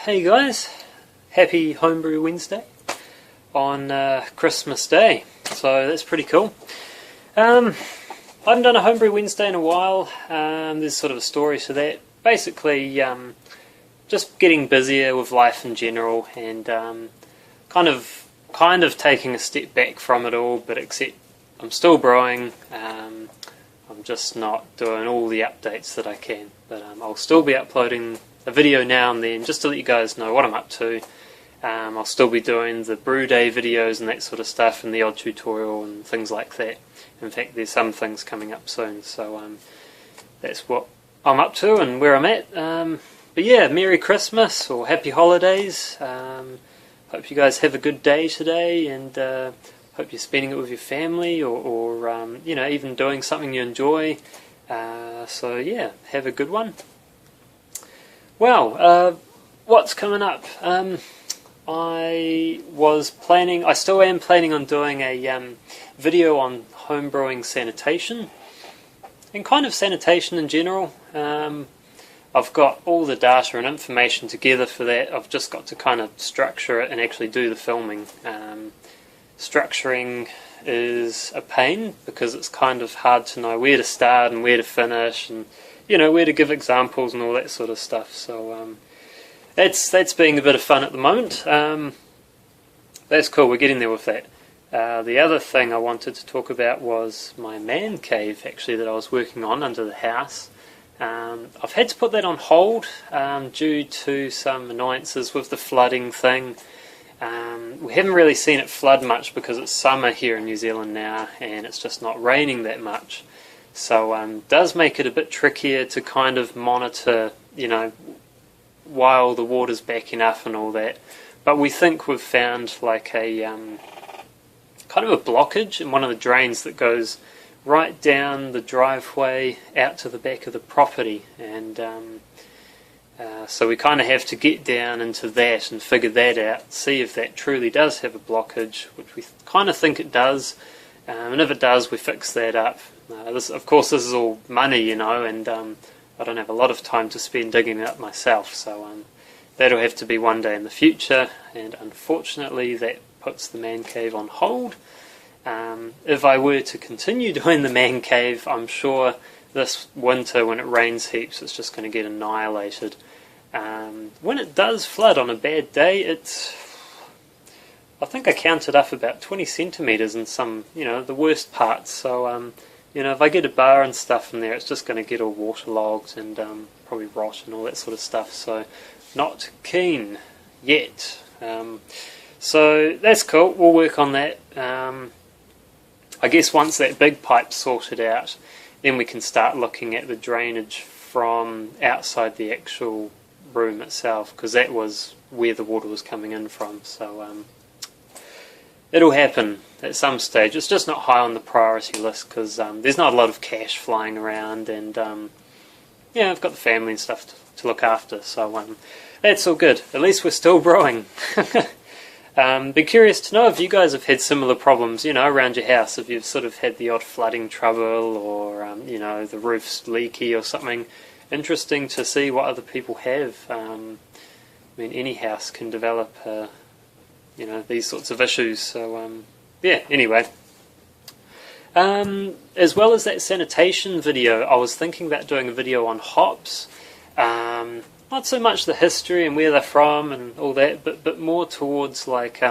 Hey guys, happy Homebrew Wednesday on Christmas Day, so that's pretty cool. I haven't done a Homebrew Wednesday in a while. There's sort of a story to that. Basically, just getting busier with life in general, and kind of taking a step back from it all, but except I'm still brewing. I'm just not doing all the updates that I can, but I'll still be uploading a video now and then just to let you guys know what I'm up to. I'll still be doing the brew day videos and that sort of stuff, and the odd tutorial and things like that. In fact, there's some things coming up soon, so that's what I'm up to and where I'm at. But yeah, Merry Christmas or Happy Holidays. Hope you guys have a good day today, and hope you're spending it with your family, or you know, even doing something you enjoy. So yeah, have a good one. Well, what's coming up? I still am planning on doing a video on homebrewing sanitation, and kind of sanitation in general. I've got all the data and information together for that. I've just got to kind of structure it and actually do the filming. Structuring is a pain because it's kind of hard to know where to start and where to finish, and you know, where to give examples and all that sort of stuff. So that's being a bit of fun at the moment. That's cool, we're getting there with that. The other thing I wanted to talk about was my man cave, actually, that I was working on under the house. I've had to put that on hold due to some annoyances with the flooding thing. We haven't really seen it flood much because it's summer here in New Zealand now, and it's just not raining that much. So it does make it a bit trickier to kind of monitor, you know, while the water's backing up and all that. But we think we've found like a kind of a blockage in one of the drains that goes right down the driveway out to the back of the property, and so we kind of have to get down into that and figure that out, see if that truly does have a blockage, which we kind of think it does, and if it does, we fix that up. Of course, this is all money, you know, and I don't have a lot of time to spend digging it up myself, so that'll have to be one day in the future, and unfortunately that puts the man cave on hold. If I were to continue doing the man cave, I'm sure this winter when it rains heaps it's just going to get annihilated. When it does flood on a bad day, I think I counted up about 20 centimetres in some, you know, the worst parts. So you know, if I get a bar and stuff in there, it's just going to get all waterlogged and probably rot and all that sort of stuff. So not keen yet. So that's cool. We'll work on that. I guess once that big pipe's sorted out, then we can start looking at the drainage from outside the actual room itself, because that was where the water was coming in from. So it'll happen at some stage. It's just not high on the priority list because there's not a lot of cash flying around, and yeah, I've got the family and stuff to look after, so that's all good. At least we're still brewing. Be curious to know if you guys have had similar problems, you know, around your house, if you've sort of had the odd flooding trouble, or you know, the roof's leaky or something. Interesting to see what other people have. I mean, any house can develop you know, these sorts of issues. So yeah, anyway, as well as that sanitation video, I was thinking about doing a video on hops. Not so much the history and where they're from and all that, but more towards like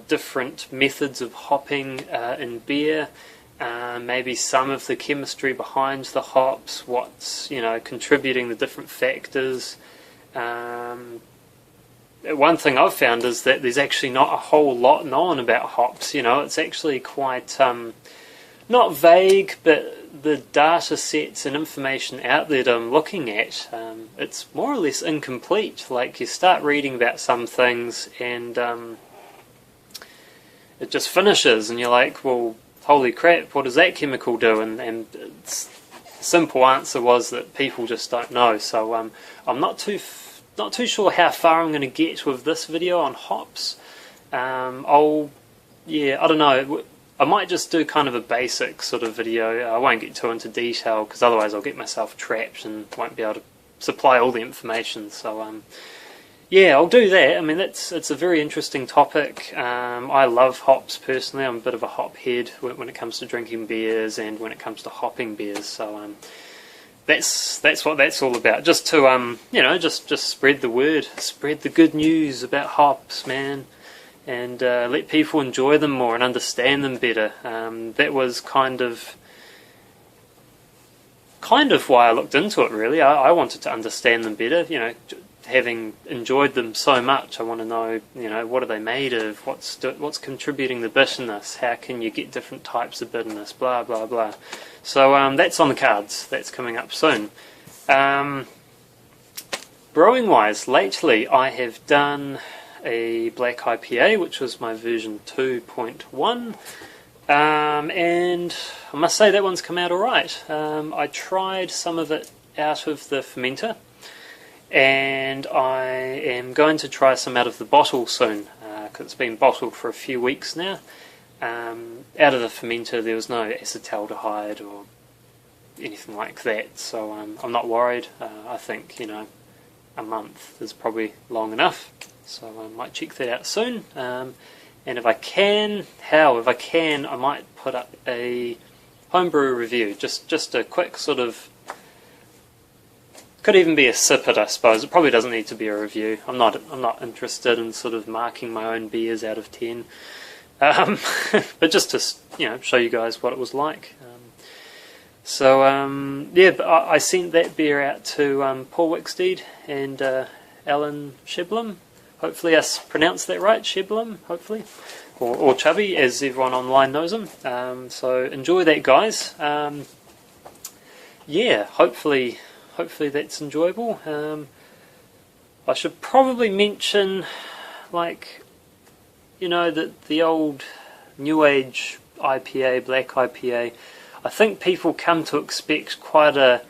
different methods of hopping in beer, maybe some of the chemistry behind the hops, what's, you know, contributing the different factors. One thing I've found is that there's actually not a whole lot known about hops. You know, it's actually quite not vague, but the data sets and information out there that I'm looking at, it's more or less incomplete. Like, you start reading about some things and it just finishes, and you're like, well, holy crap, what does that chemical do? And the simple answer was that people just don't know. So I'm not too sure how far I'm going to get with this video on hops. I don't know. I might just do kind of a basic sort of video. I won't get too into detail because otherwise I'll get myself trapped and won't be able to supply all the information. So yeah, I'll do that. I mean, it's a very interesting topic. I love hops personally. I'm a bit of a hop head when it comes to drinking beers and when it comes to hopping beers. So that's what that's all about. Just to just spread the word, spread the good news about hops, man, and let people enjoy them more and understand them better. That was kind of why I looked into it. Really, I wanted to understand them better. Having enjoyed them so much, I want to know, what are they made of? What's contributing the bitterness? How can you get different types of bitterness? Blah blah blah. So that's on the cards. That's coming up soon. Brewing wise, lately I have done a black IPA, which was my version 2.1, and I must say that one's come out alright. I tried some of it out of the fermenter, and I am going to try some out of the bottle soon, because it's been bottled for a few weeks now. Out of the fermenter there was no acetaldehyde or anything like that, so I'm not worried. I think a month is probably long enough, so I might check that out soon. And if I can, I might put up a homebrew review, just a quick sort of, could even be a sip it, I suppose. It probably doesn't need to be a review. I'm not interested in sort of marking my own beers out of 10, but just to show you guys what it was like. Yeah, but I sent that beer out to Paul Wicksteed and Alan Sheblum. Hopefully I pronounced that right, Sheblum, hopefully, or Chubby, as everyone online knows him. So enjoy that, guys. Yeah, hopefully that's enjoyable. I should probably mention, the old New Age IPA, black IPA. I think people come to expect quite a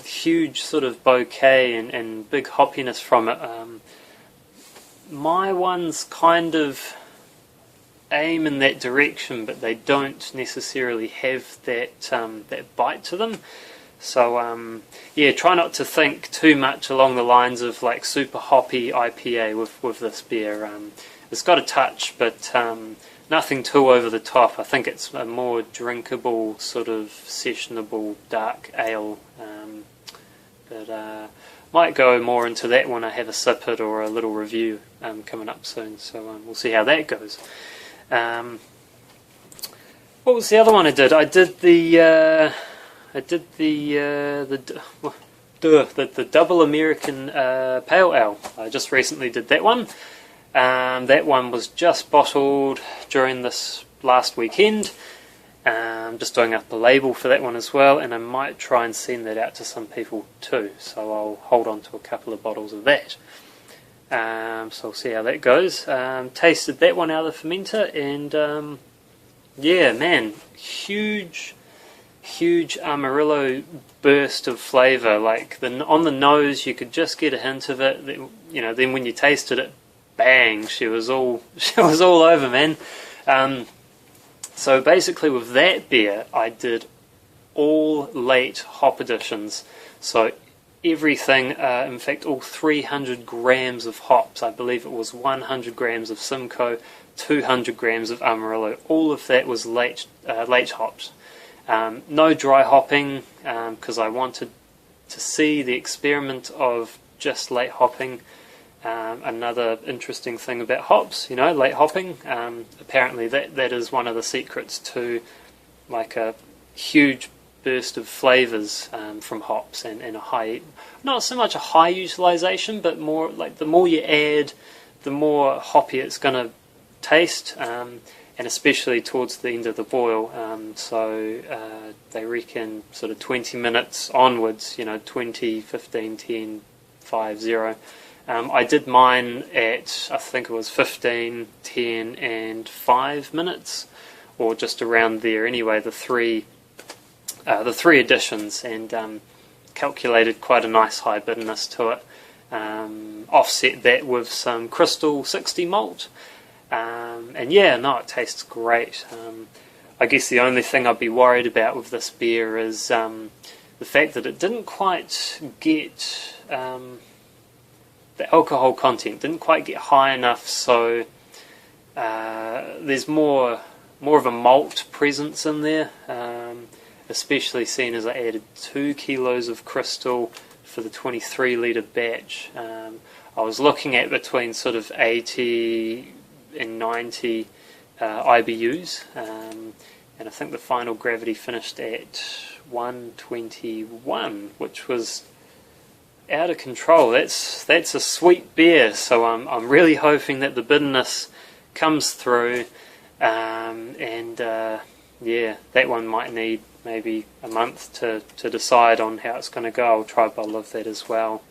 huge sort of bouquet and big hoppiness from it. My ones kind of aim in that direction, but they don't necessarily have that bite to them. So yeah, try not to think too much along the lines of like super hoppy IPA with this beer. It's got a touch, but nothing too over the top. I think it's a more drinkable, sort of sessionable dark ale. But might go more into that when I have a sip it or a little review coming up soon. So we'll see how that goes. What was the other one I did? I did the double American pale ale. I just recently did that one. That one was just bottled during this last weekend. Just doing up a label for that one as well, and I might try and send that out to some people too. So I'll hold on to a couple of bottles of that. So we'll see how that goes. Tasted that one out of the fermenter, and yeah, man, huge Amarillo burst of flavour. Like on the nose, you could just get a hint of it. Then when you tasted it, bang! She was all over, man. So basically, with that beer, I did all late hop additions. So everything, in fact, all 300 grams of hops. I believe it was 100 grams of Simcoe, 200 grams of Amarillo. All of that was late hops. No dry hopping, because I wanted to see the experiment of just late hopping. Another interesting thing about hops, late hopping. Apparently that is one of the secrets to like a huge burst of flavours from hops and a high, not so much a high utilisation, but more like the more you add, the more hoppy it's going to taste, and especially towards the end of the boil. So they reckon sort of 20 minutes onwards, 20, 15, 10, 5, 0. I did mine at, I think it was 15, 10 and 5 minutes, or just around there anyway, the three additions, and calculated quite a nice high bitterness to it. Offset that with some Crystal 60 malt, and yeah, no, it tastes great. I guess the only thing I'd be worried about with this beer is the fact that it didn't quite get the alcohol content didn't quite get high enough, so there's more of a malt presence in there, especially seeing as I added 2 kilos of crystal for the 23 litre batch. I was looking at between sort of 80 and 90 IBUs, and I think the final gravity finished at 121, which was out of control. That's a sweet beer, so I'm really hoping that the bitterness comes through, and yeah, that one might need maybe a month to decide on how it's going to go. I'll try a bottle of that as well,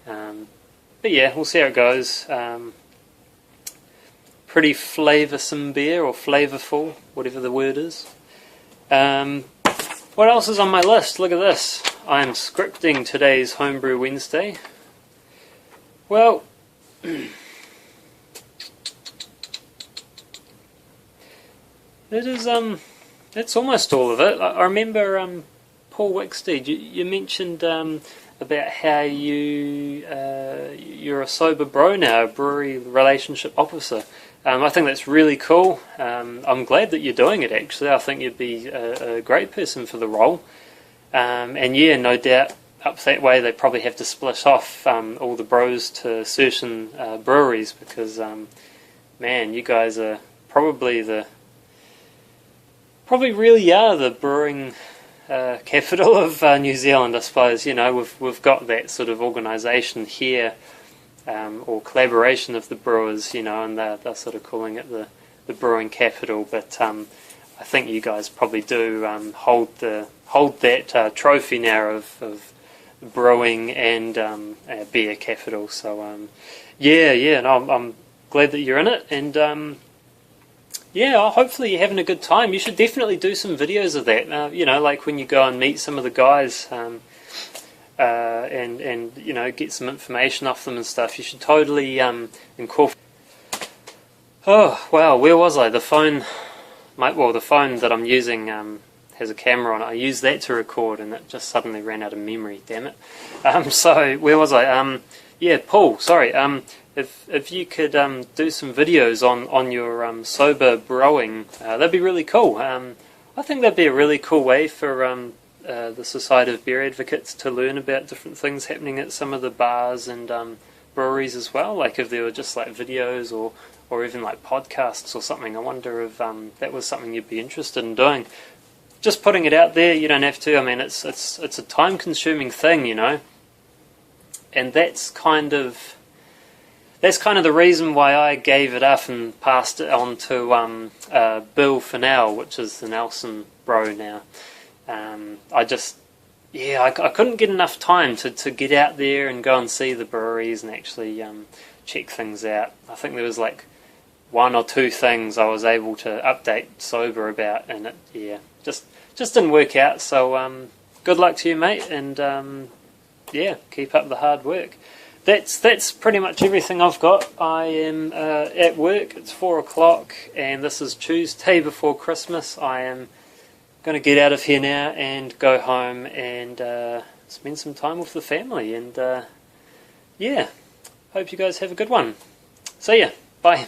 but yeah, we'll see how it goes. Pretty flavoursome beer, or flavourful, whatever the word is. What else is on my list? Look at this. I am scripting today's Homebrew Wednesday. Well, that's almost all of it. I remember Paul Wicksteed, you mentioned about how you're a sober bro now, a brewery relationship officer. I think that's really cool. I'm glad that you're doing it, actually. I think you'd be a great person for the role. And yeah, no doubt up that way they probably have to split off all the bros to certain breweries, because man, you guys are probably really are the brewing capital of New Zealand, I suppose. You know, we've got that sort of organisation here, or collaboration of the brewers, you know, and they're sort of calling it the brewing capital. But I think you guys probably do hold that trophy now of brewing and beer capital. So yeah, no, I'm glad that you're in it, and yeah, hopefully you're having a good time. You should definitely do some videos of that. You know, like when you go and meet some of the guys, and you know, get some information off them and stuff. You should totally incorporate. Oh wow, where was I? The phone that I'm using has a camera on it. I used that to record, and it just suddenly ran out of memory. Damn it. So where was I? Yeah, Paul. Sorry. If you could do some videos on your sober brewing, that'd be really cool. I think that'd be a really cool way for the Society of Beer Advocates to learn about different things happening at some of the bars and breweries as well. Like if there were just like videos or even like podcasts or something. I wonder if that was something you'd be interested in doing. Just putting it out there. You don't have to. I mean, it's a time-consuming thing, you know, and that's kind of the reason why I gave it up and passed it on to Bill Fennell, which is the Nelson bro now. I couldn't get enough time to get out there and go and see the breweries and actually check things out. I think there was like 1 or 2 things I was able to update sober about, and it just didn't work out. So good luck to you, mate, and yeah, keep up the hard work. That's pretty much everything I've got. I am at work. It's 4 o'clock, and this is Tuesday before Christmas. I am going to get out of here now and go home and spend some time with the family. And yeah, hope you guys have a good one. See ya. Bye.